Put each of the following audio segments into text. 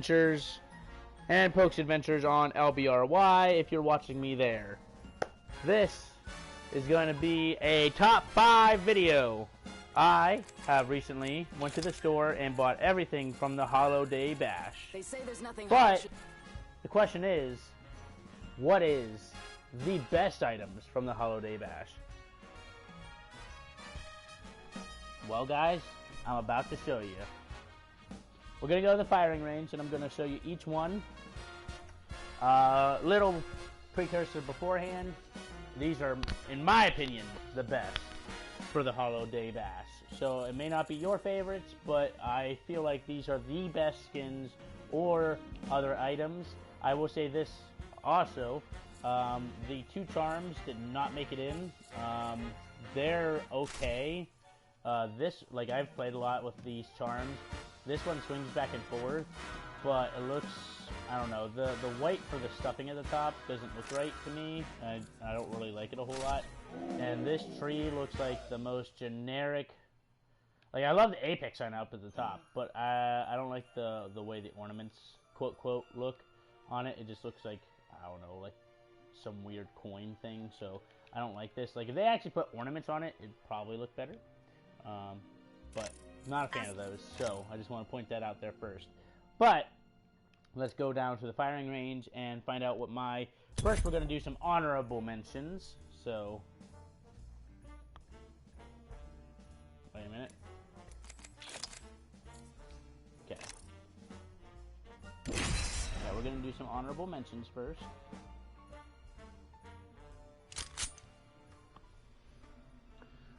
Adventures and Pokes Adventures on LBRY if you're watching me there. This is going to be a top 5 video. I have recently went to the store and bought everything from the HoloDay Bash. They say there's nothing but the question is, what is the best items from the HoloDay Bash? Well guys, I'm about to show you. We're going to go to the firing range, and I'm going to show you each one. Little precursor beforehand. These are, in my opinion, the best for the HoloDay Bash. So it may not be your favorites, but I feel like these are the best skins or other items. I will say this also. The 2 charms did not make it in. They're okay. Like I've played a lot with these charms. This one swings back and forth, but it looks, I don't know, the white for the stuffing at the top doesn't look right to me. I don't really like it a whole lot. And this tree looks like the most generic, like I love the Apex sign up at the top, but I don't like the way the ornaments, quote, quote, look on it. It just looks like, I don't know, like some weird coin thing, so I don't like this. Like if they actually put ornaments on it, it'd probably look better. But not a fan of those, so I just want to point that out there first. But let's go down to the firing range and find out what my... First, we're going to do some honorable mentions. So, wait a minute. Okay. Yeah, we're going to do some honorable mentions first.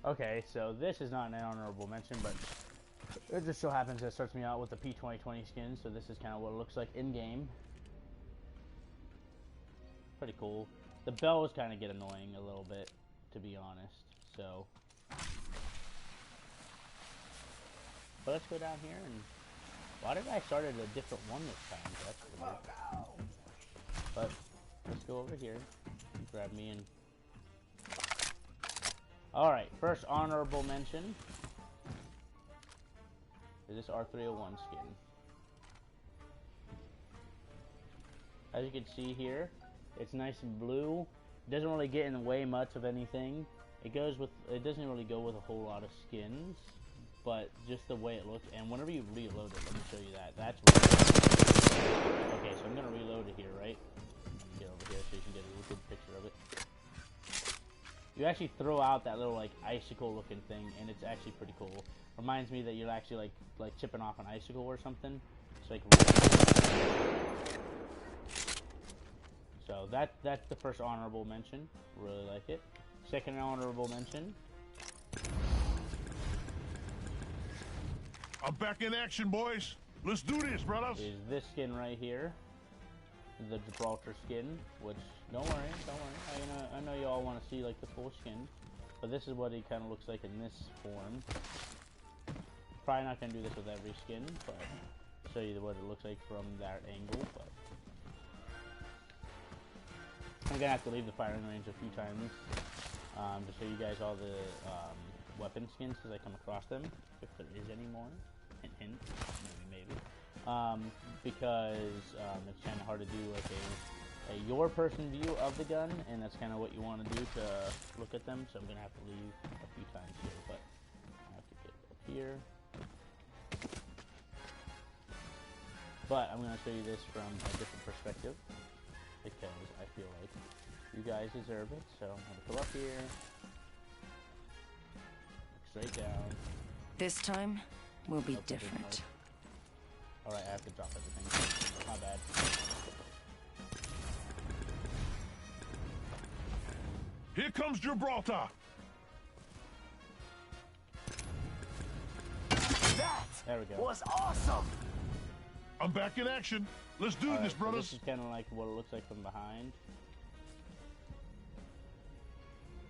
Okay, so this is not an honorable mention, but it just so happens that it starts me out with the P2020 skin, so this is kind of what it looks like in-game. Pretty cool. The bells kind of get annoying a little bit, to be honest, so... But let's go down here and... Why did I start at a different one this time? That's weird. But, let's go over here. Grab me and... Alright, first honorable mention is this R301 skin. As you can see here, it's nice and blue. It doesn't really get in the way much of anything. It doesn't really go with a whole lot of skins, but just the way it looks. And whenever you reload it, let me show you that. That's really okay, so I'm gonna reload it here, right? Get over here so you can get a good picture of it. You actually throw out that little like icicle looking thing, and it's actually pretty cool. Reminds me that you're actually like chipping off an icicle or something. It's like so that's the first honorable mention. Really like it. Second honorable mention. I'm back in action, boys. Let's do this, brothers. Is this skin right here? The Gibraltar skin, which don't worry. I know you all want to see like the full skin, but this is what he kind of looks like in this form. Probably not gonna do this with every skin, but I'll show you what it looks like from that angle. But I'm gonna have to leave the firing range a few times to show you guys all the weapon skins as I come across them, if there is any more. Hint, hint. Maybe. Because it's kind of hard to do like a your person view of the gun, and that's kind of what you want to do to look at them. So I'm gonna have to leave a few times here, but I have to get up here. But I'm gonna show you this from a different perspective because I feel like you guys deserve it. So I'm gonna come up here, look straight down. This time will be different. Alright, I have to drop everything. My bad. Here comes Gibraltar. That there we go. was awesome. I'm back in action. Let's do this, So brothers. this is kind of like what it looks like from behind.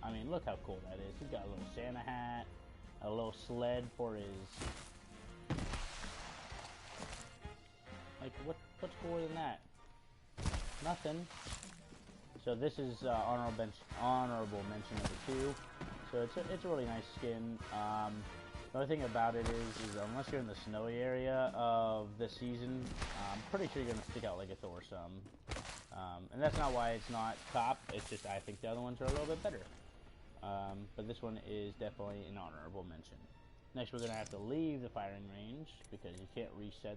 I mean, look how cool that is. He's got a little Santa hat, a little sled for his... Like, what's cooler than that? Nothing. So this is honorable mention number 2. So it's a really nice skin. The only thing about it is unless you're in the snowy area of the season, I'm pretty sure you're gonna stick out like a Thor-some. And that's not why it's not top. It's just I think the other ones are a little bit better. But this one is definitely an honorable mention. Next, we're gonna have to leave the firing range because you can't reset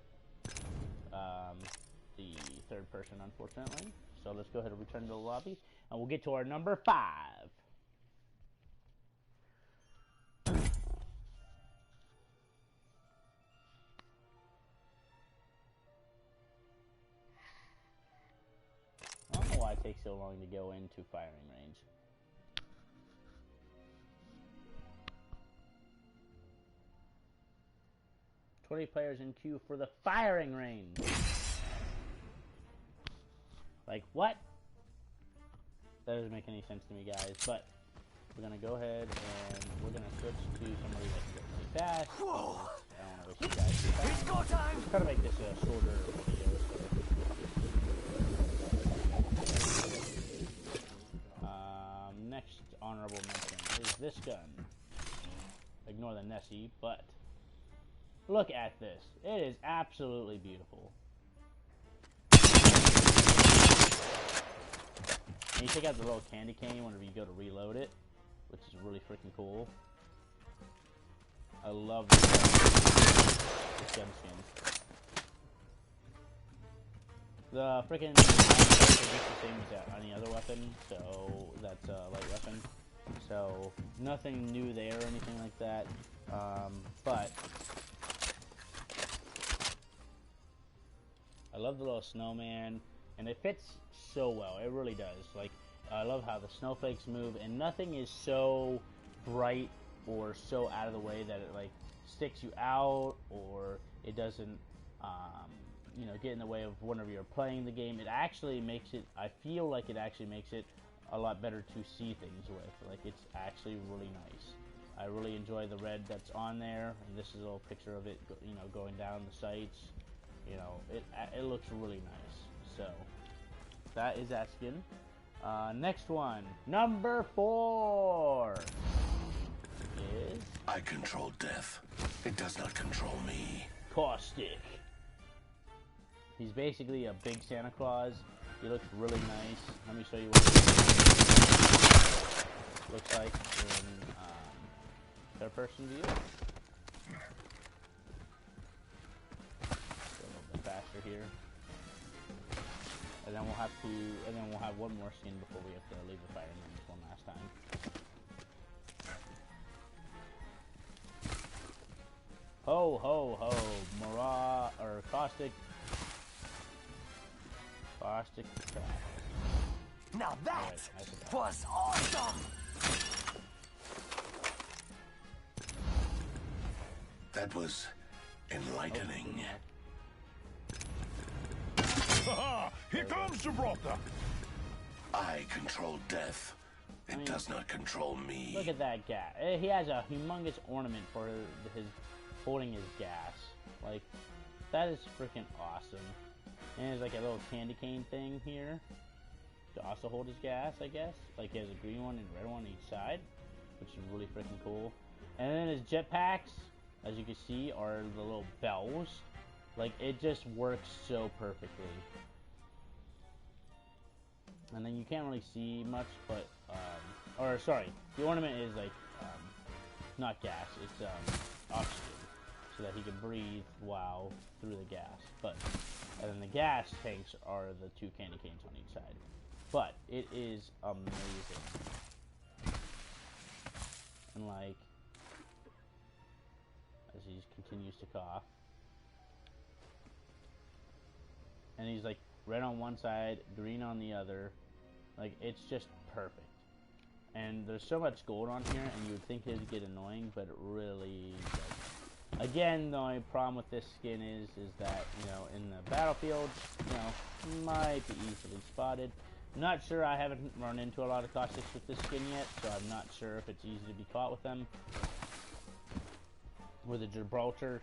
the third person, unfortunately. So let's go ahead and return to the lobby, and we'll get to our number 5. I don't know why it takes so long to go into firing range. "20 players in queue for the firing range." Like, what? That doesn't make any sense to me, guys. But we're gonna go ahead and we're gonna switch to somebody that can go really fast. Whoa! I don't want to waste you guys' time. It's go time! Try to make this a shorter video. Next honorable mention is this gun. Ignore the Nessie, but look at this. It is absolutely beautiful. And you take out the little candy cane whenever you go to reload it, which is really freaking cool. I love this gun skin. The freaking is just the same as any other weapon, so that's a light weapon. So nothing new there or anything like that. But I love the little snowman, and it fits so well. It really does. Like, I love how the snowflakes move, and nothing is so bright or so out of the way that it like sticks you out, or it doesn't you know, get in the way of whenever you're playing the game. It actually makes it, I feel like it actually makes it a lot better to see things with. Like, it's actually really nice. I really enjoy the red that's on there, and this is a little picture of it, you know, going down the sights. You know, it looks really nice. So that is that skin. Next one, number 4 is I control death. It does not control me. Caustic. He's basically a big Santa Claus. He looks really nice. Let me show you what it looks like in third-person view. Go a little bit faster here. And then we'll have one more skin before we have to leave the firing range one last time. Ho ho ho, Mara or Caustic trap. Now that was awesome! That was enlightening. Ha! Here comes Gibraltar! I control death. It does not control me. Look at that gas. He has a humongous ornament for his holding his gas. Like, that is freaking awesome. And there's like a little candy cane thing here to also hold his gas, I guess. Like, he has a green one and a red one on each side, which is really freaking cool. And then his jetpacks, as you can see, are the little bells. Like, it just works so perfectly. And then you can't really see much, but, or sorry, the ornament is like, not gas, it's oxygen, so that he can breathe while through the gas. But, and then the gas tanks are the 2 candy canes on each side. But it is amazing. And like, as he continues to cough, and he's like red on one side, green on the other. Like, it's just perfect. And there's so much gold on here, and you would think it would get annoying, but it really doesn't. Again, the only problem with this skin is that, you know, in the battlefield, you know, might be easily spotted. I'm not sure. I haven't run into a lot of caustics with this skin yet, so I'm not sure if it's easy to be caught with them. With the Gibraltar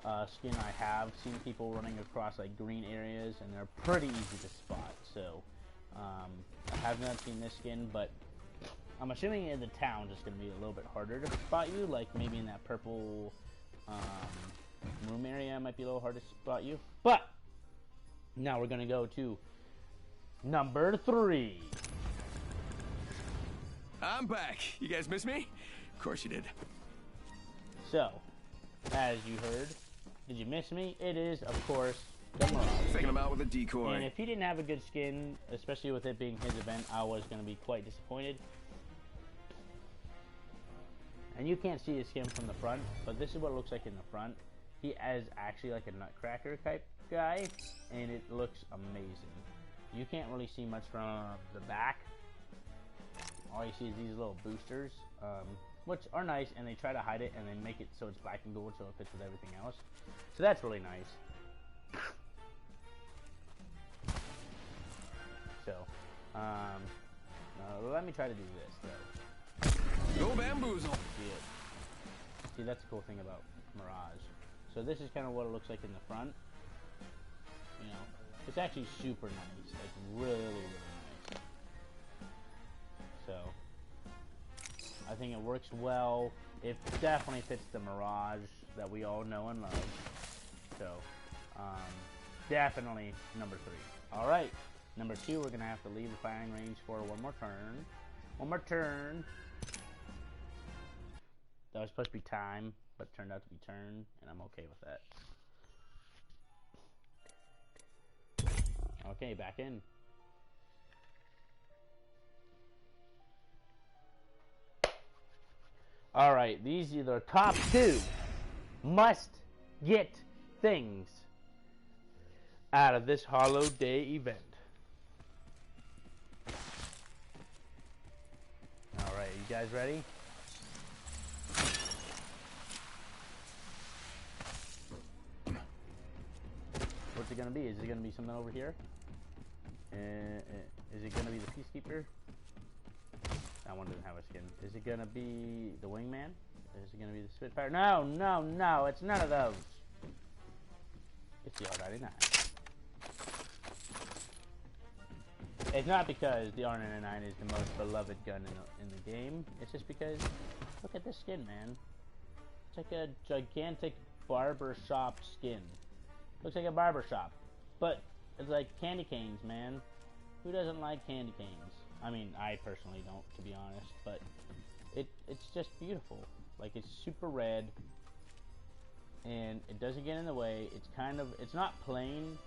skin, I have seen people running across like green areas, and they're pretty easy to spot. So I have not seen this skin, but I'm assuming in the towns it's going to be a little bit harder to spot you, like maybe in that purple room area might be a little hard to spot you. But now we're going to go to number 3. I'm back. You guys miss me? Of course you did. So, as you heard, did you miss me? It is, of course, the Mirage. Faking him out with a decoy. And if he didn't have a good skin, especially with it being his event, I was going to be quite disappointed. And you can't see his skin from the front, but this is what it looks like in the front. He is actually like a nutcracker type guy, and it looks amazing. You can't really see much from the back. All you see is these little boosters, which are nice, and they try to hide it and then make it so it's black and gold so it fits with everything else. So that's really nice. So, let me try to do this though. Go bamboozle. See, that's the cool thing about Mirage. So this is kind of what it looks like in the front. You know, it's actually super nice, like really, really nice. So, I think it works well. It definitely fits the Mirage that we all know and love. So, definitely number 3. Alright, number 2, we're going to have to leave the firing range for one more turn. One more turn. That was supposed to be time, but it turned out to be turn, and I'm okay with that. Okay, back in. Alright, these are the top 2 must-get things out of this HoloDay event. Alright, you guys ready? What's it gonna be? Is it gonna be something over here? Is it gonna be the Peacekeeper? That one doesn't have a skin. Is it gonna be the Wingman? Is it gonna be the Spitfire? No, no, no, it's none of those. It's the R99. It's not because the R99 is the most beloved gun in the game. It's just because, look at this skin, man. It's like a gigantic barbershop skin. Looks like a barbershop. But it's like candy canes, man. Who doesn't like candy canes? I mean, I personally don't, to be honest, but it's just beautiful. Like, it's super red, and it doesn't get in the way. It's kind of, it's not plain,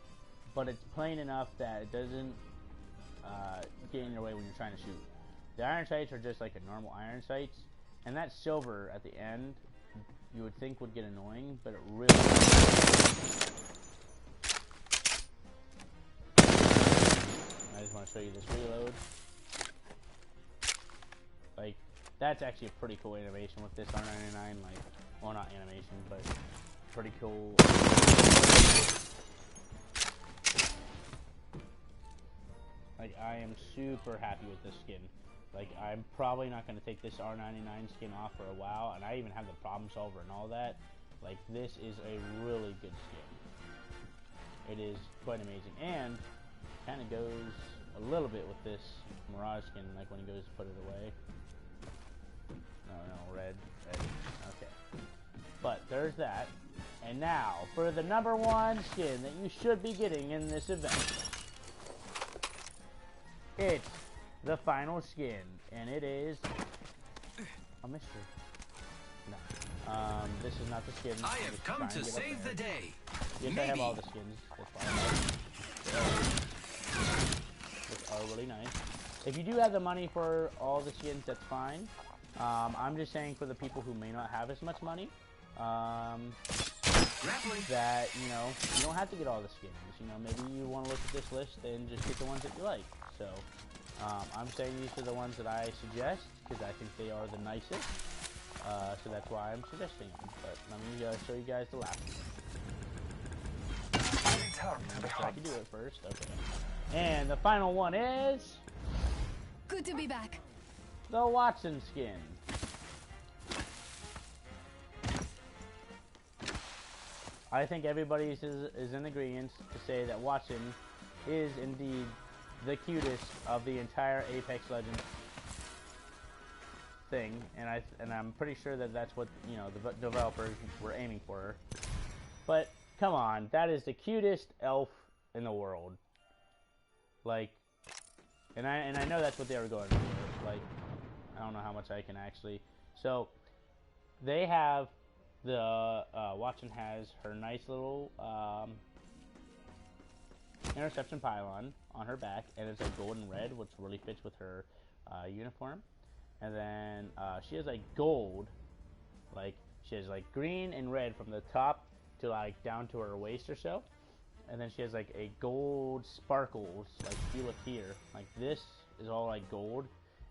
but it's plain enough that it doesn't get in your way when you're trying to shoot. The iron sights are just like a normal iron sights, and that silver at the end, you would think would get annoying, but it really I just want to show you this reload. Like, that's actually a pretty cool animation with this R99. Like, well, not animation, but pretty cool. Like, I am super happy with this skin. Like, I'm probably not going to take this R99 skin off for a while, and I even have the problem solver and all that. Like, this is a really good skin. It is quite amazing, and kind of goes a little bit with this Mirage skin, like when he goes to put it away. No, red. Okay. But there's that. And now, for the number 1 skin that you should be getting in this event. It's the final skin, and it is a mystery. No. This is not the skin. I have come to save the day. Yes, I have all the skins. Which are really nice. If you do have the money for all the skins, that's fine. I'm just saying for the people who may not have as much money, that, you know, you don't have to get all the skins. You know, maybe you want to look at this list and just get the ones that you like. So, I'm saying these are the ones that I suggest, because I think they are the nicest. So that's why I'm suggesting them. But let me show you guys the last one. I can do it first. Okay. And the final one is... Good to be back. The Watson skin. I think everybody is in agreement to say that Watson is indeed the cutest of the entire Apex Legends. thing, and I'm pretty sure that that's what, you know, the developers were aiming for. But come on, that is the cutest elf in the world. Like, and I know that's what they were going for. Like, I don't know how much I can actually. So they have the Watson has her nice little interception pylon on her back, and it's like golden red, which really fits with her uniform. And then she has like gold, like she has like green and red from the top to like down to her waist or so. And then she has like a gold sparkles, like feel it here. Like this is all like gold,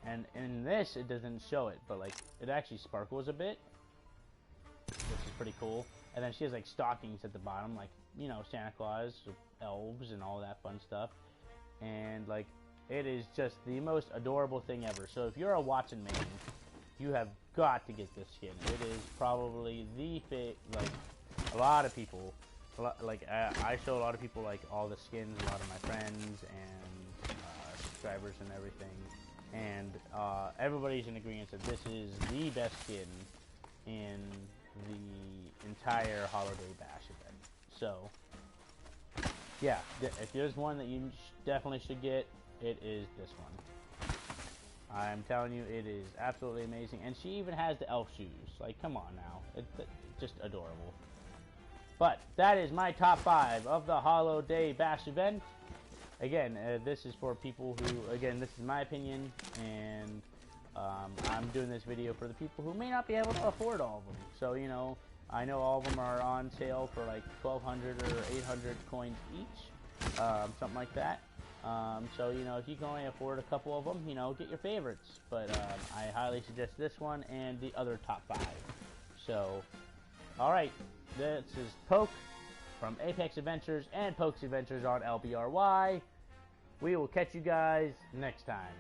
and in this it doesn't show it, but like it actually sparkles a bit, which is pretty cool. And then she has like stockings at the bottom, like, you know, Santa Claus, elves, and all that fun stuff. And like, it is just the most adorable thing ever. So if you're a Watson main, you have got to get this skin. It is probably the like a lot of people. Like I show a lot of people like all the skins, a lot of my friends and subscribers and everything, and everybody's in agreement that this is the best skin in the entire HoloDay Bash event. So yeah, if there's one that you definitely should get, it is this one. I'm telling you, it is absolutely amazing, and she even has the elf shoes. Like, come on now, it's just adorable. But that is my top 5 of the HoloDay Bash event. Again, this is for people who, again, this is my opinion, and I'm doing this video for the people who may not be able to afford all of them. So, you know, I know all of them are on sale for like 1,200 or 800 coins each, something like that. So, you know, if you can only afford a couple of them, you know, get your favorites. But I highly suggest this one and the other top 5. So, alright. This is Poke from Apex Adventures and Poke's Adventures on LBRY. We will catch you guys next time.